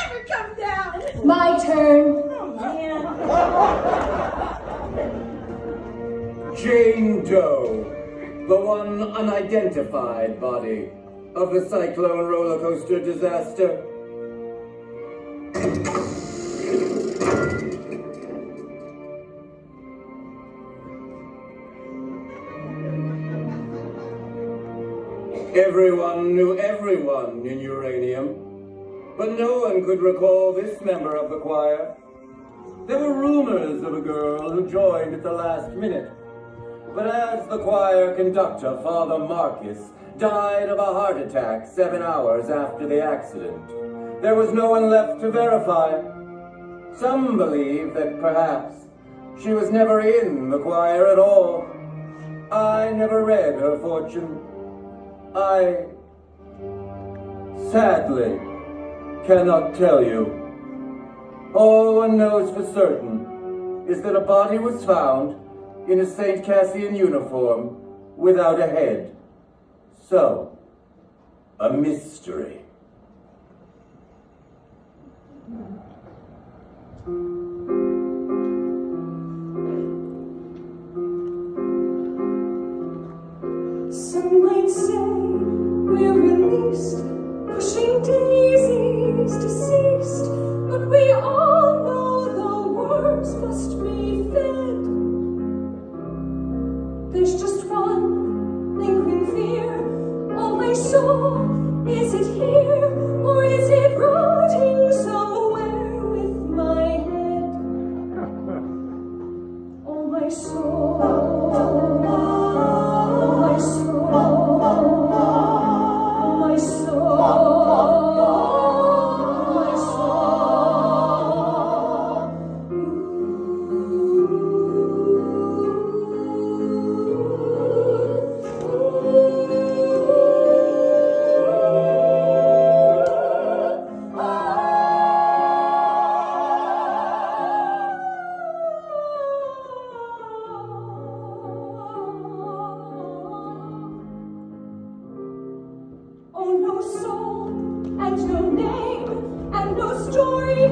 never come down. My turn. Oh, man. Jane Doe, the one unidentified body of the cyclone roller coaster disaster. Everyone knew everyone in Uranium, but no one could recall this member of the choir. There were rumors of a girl who joined at the last minute, but as the choir conductor, Father Marcus, died of a heart attack 7 hours after the accident, there was no one left to verify. Some believe that perhaps she was never in the choir at all. I never read her fortune. I sadly cannot tell you. All one knows for certain is that a body was found in a St. Cassian uniform without a head. So, a mystery. Some might say we're released, pushing daisies deceased, but we all know the worms must be fed. There's just one lingering fear. Oh, my soul, is it here, or is it rotting somewhere with my head? Oh, my soul, oh, my soul, oh, my soul, my Oh, no soul, and no name, and no story